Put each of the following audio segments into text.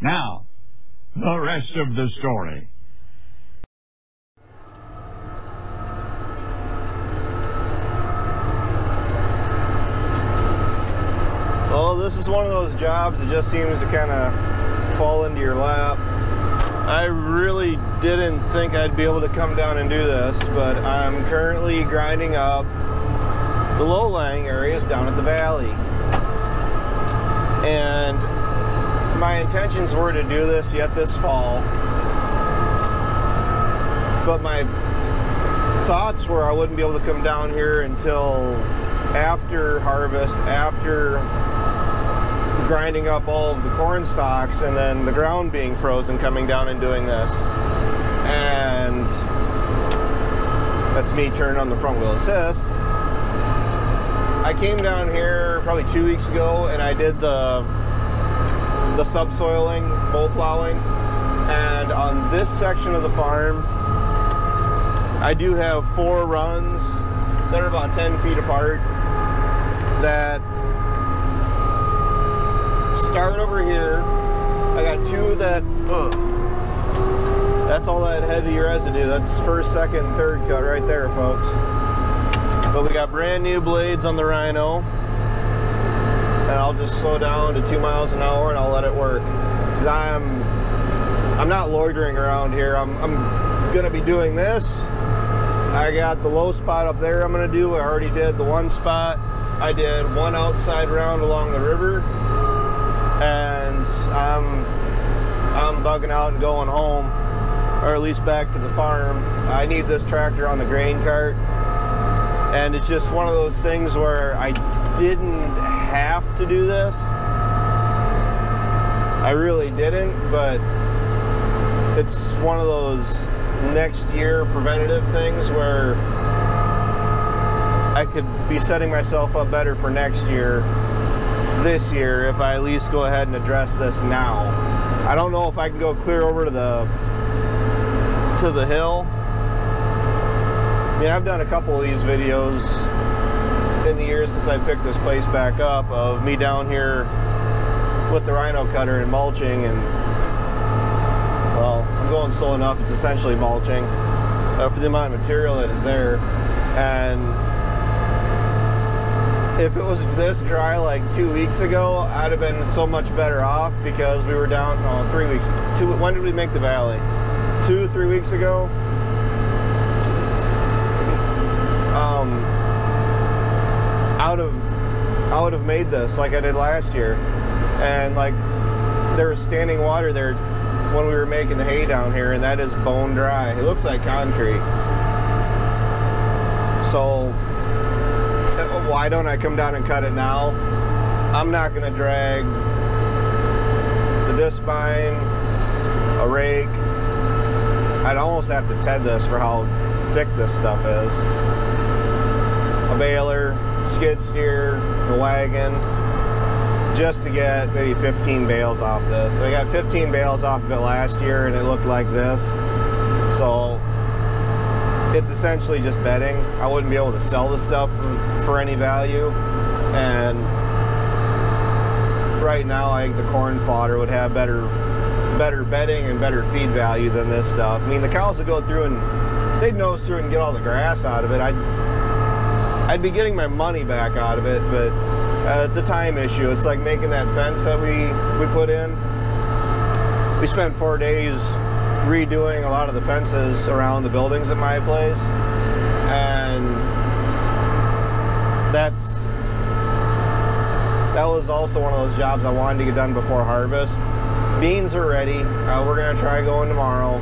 Now, the rest of the story. Well, this is one of those jobs that just seems to kind of fall into your lap. I really didn't think I'd be able to come down and do this, but I'm currently grinding up the low-lying areas down at the valley. And my intentions were to do this yet this fall, but my thoughts were I wouldn't be able to come down here until after harvest, after grinding up all of the corn stalks and then the ground being frozen, coming down and doing this. And that's me turning on the front wheel assist. I came down here probably 2 weeks ago and I did the subsoiling, bowl plowing, and on this section of the farm I do have 4 runs that are about 10 feet apart that start over here. I got 2 that, that's all that heavy residue. That's first, second, and third cut right there, folks. But we got brand new blades on the Rhino, and I'll just slow down to 2 miles an hour and I'll let it work. 'Cause I'm not loitering around here. I'm gonna be doing this. I got the low spot up there I'm gonna do. I already did the 1 spot. I did 1 outside round along the river, and I'm bugging out and going home, or at least back to the farm. I need this tractor on the grain cart, and it's just one of those things where I didn't have to do this. I really didn't, but it's one of those next year preventative things where I could be setting myself up better for next year, this year, if I at least go ahead and address this now. I don't know if I can go clear over to the hill. I mean, I've done a couple of these videos in the years since I picked this place back up of me down here with the Rhino cutter and mulching, and well, I'm going slow enough, it's essentially mulching for the amount of material that is there. And if it was this dry like 2 weeks ago, I'd have been so much better off, because we were down 3 weeks. When did we make the valley? 2-3 weeks ago. I would have made this like I did last year, and like there was standing water there when we were making the hay down here, and that is bone dry. It looks like concrete. So why don't I come down and cut it now? I'm not gonna drag the disc spine, a rake. I'd almost have to TED this for how thick this stuff is. A baler, skid steer, the wagon, just to get maybe 15 bales off this. So I got 15 bales off of it last year and it looked like this. So it's essentially just bedding. I wouldn't be able to sell the stuff for any value. And right now I think the corn fodder would have better bedding and better feed value than this stuff. I mean, the cows would go through and they'd nose through and get all the grass out of it. I'd be getting my money back out of it, but it's a time issue. It's like making that fence that we put in. We spent 4 days redoing a lot of the fences around the buildings at my place, and that was also one of those jobs I wanted to get done before harvest. Beans are ready. We're gonna try going tomorrow.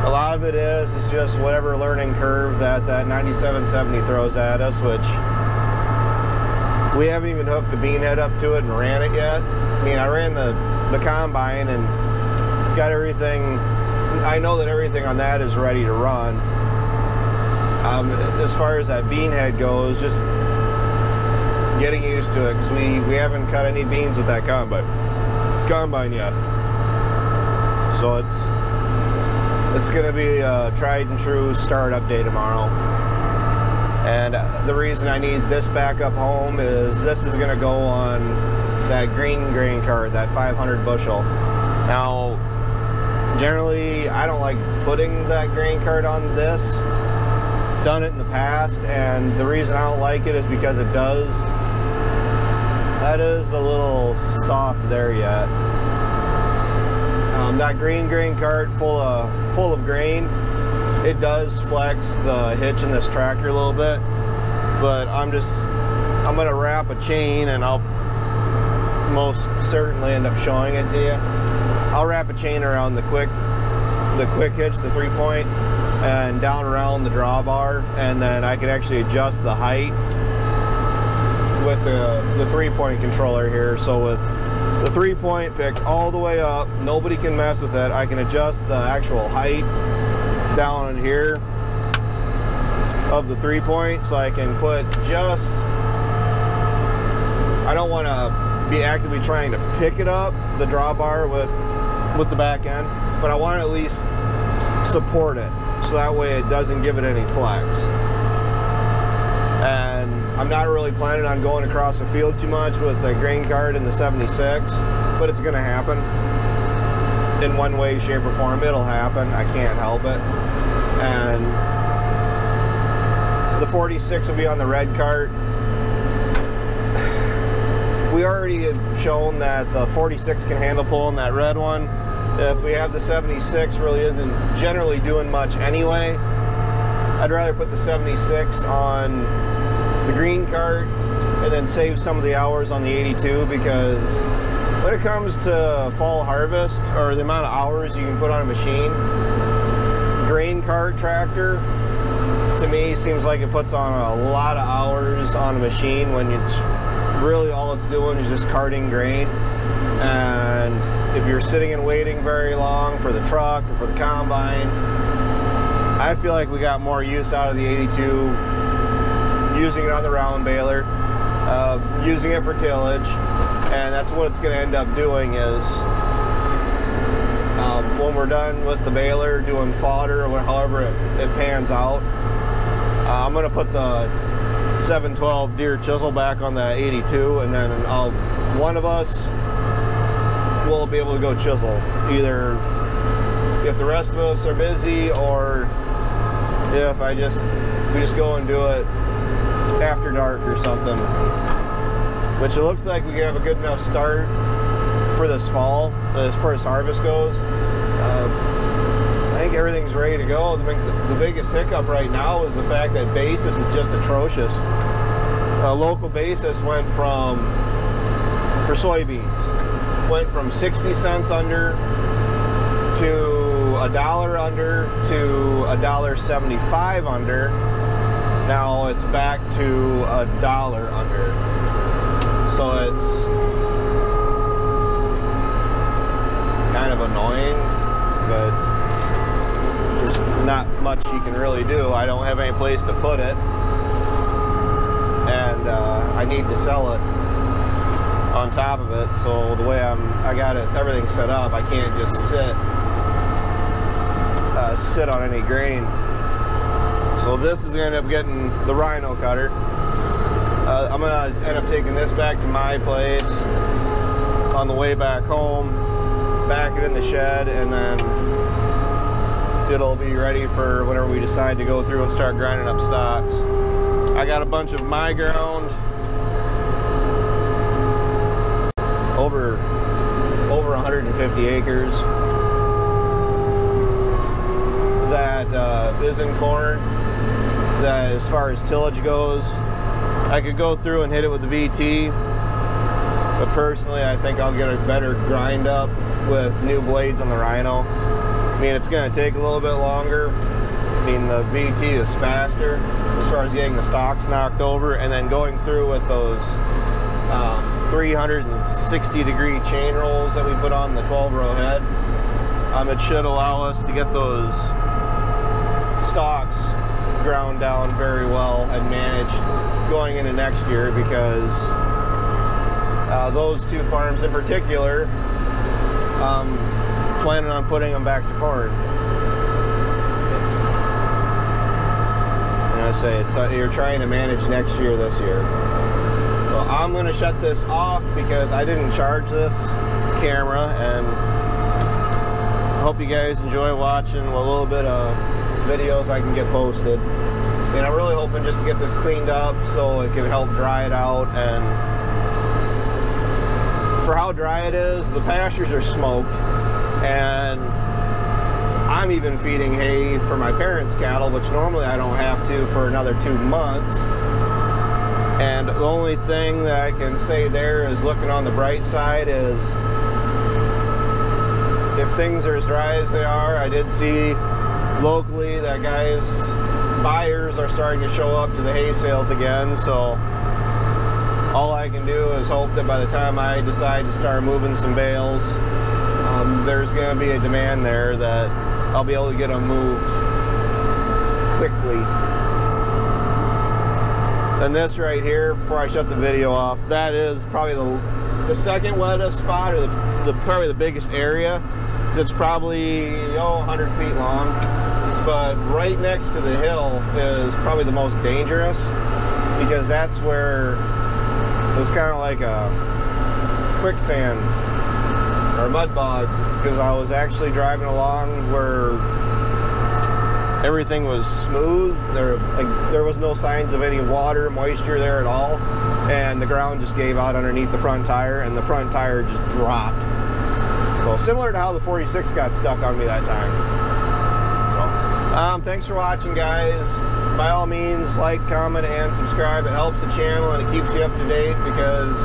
A lot of it is just whatever learning curve that 9770 throws at us, which we haven't even hooked the bean head up to it and ran it yet. I mean, I ran the combine and got everything. I know that everything on that is ready to run. As far as that bean head goes, just getting used to it, because we haven't cut any beans with that combine yet. So it's going to be a tried and true startup day tomorrow. And the reason I need this back up home is this is going to go on that green grain cart, that 500 bushel. Now, generally, I don't like putting that grain cart on this. Done it in the past, and the reason I don't like it is because that is a little soft there yet. That green grain cart full of grain, it does flex the hitch in this tractor a little bit, but I'm gonna wrap a chain, and I'll most certainly end up showing it to you. I'll wrap a chain around the quick hitch, the 3-point, and down around the drawbar, and then I can actually adjust the height with the 3-point controller here. So with the 3-point picked all the way up, nobody can mess with it. I can adjust the actual height down in here of the 3-point, so I can put just, I don't want to be actively trying to pick it up, the drawbar with the back end, but I want to at least support it, so that way it doesn't give it any flex. And I'm not really planning on going across the field too much with the grain cart in the 76, but it's going to happen in one way, shape, or form. It'll happen. I can't help it. And the 46 will be on the red cart. We already had shown that the 46 can handle pulling that red one. If we have the 76, really isn't generally doing much anyway. I'd rather put the 76 on the green cart and then save some of the hours on the 82, because when it comes to fall harvest, or the amount of hours you can put on a machine, grain cart tractor to me seems like it puts on a lot of hours on a machine when it's really all it's doing is just carting grain. And if you're sitting and waiting very long for the truck or for the combine, I feel like we got more use out of the 82 using it on the round baler, using it for tillage, and that's what it's going to end up doing is when we're done with the baler doing fodder or however it pans out, I'm going to put the 712 deer chisel back on the 82, and then one of us will be able to go chisel, either if the rest of us are busy, or if we just go and do it after dark or something. Which it looks like we have a good enough start for this fall as far as harvest goes. I think everything's ready to go. The biggest hiccup right now is the fact that basis is just atrocious. Local basis went from, for soybeans, went from 60 cents under to $1 under to $1.75 under. Now it's back to $1 under. So it's kind of annoying, but there's not much you can really do. I don't have any place to put it, and I need to sell it on top of it. So the way I got it, everything set up, I can't just sit on any grain. So this is going to end up getting the rhino cutter. I'm going to end up taking this back to my place on the way back home, back it in the shed, and then it'll be ready for whenever we decide to go through and start grinding up stocks. I got a bunch of my ground, over 150 acres, that is in corn, that as far as tillage goes, I could go through and hit it with the VT, but personally I think I'll get a better grind up with new blades on the Rhino. I mean, it's going to take a little bit longer. I mean, the VT is faster as far as getting the stalks knocked over, and then going through with those 360-degree chain rolls that we put on the 12-row head. It should allow us to get those stalks ground down very well and managed going into next year, because those two farms in particular, planning on putting them back to corn. You're trying to manage next year this year. So I'm going to shut this off because I didn't charge this camera, and hope you guys enjoy watching what little bit of videos I can get posted. And I'm really hoping just to get this cleaned up so it can help dry it out. And for how dry it is, the pastures are smoked, and I'm even feeding hay for my parents' cattle, which normally I don't have to for another 2 months. And the only thing that I can say there is, looking on the bright side, is if things are as dry as they are, I did see locally that buyers are starting to show up to the hay sales again. So all I can do is hope that by the time I decide to start moving some bales, there's going to be a demand there that I'll be able to get them moved quickly. And this right here, before I shut the video off, that is probably the second wettest spot, or probably the biggest area. It's probably 100 feet long, but right next to the hill is probably the most dangerous, because that's where it was kind of like a quicksand or mud bog, because I was actually driving along where everything was smooth. There was no signs of any water, moisture there at all, and the ground just gave out underneath the front tire, and the front tire just dropped. So similar to how the 46 got stuck on me that time. So, thanks for watching, guys. By all means, like, comment, and subscribe. It helps the channel and it keeps you up to date, because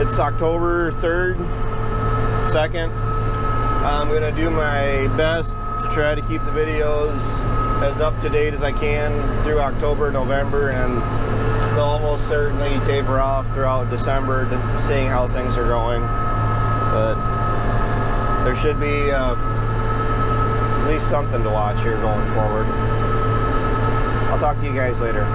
it's October 3rd, 2nd. I'm going to do my best to try to keep the videos as up to date as I can through October, November, and they'll almost certainly taper off throughout December, seeing how things are going. But there should be at least something to watch here going forward. I'll talk to you guys later.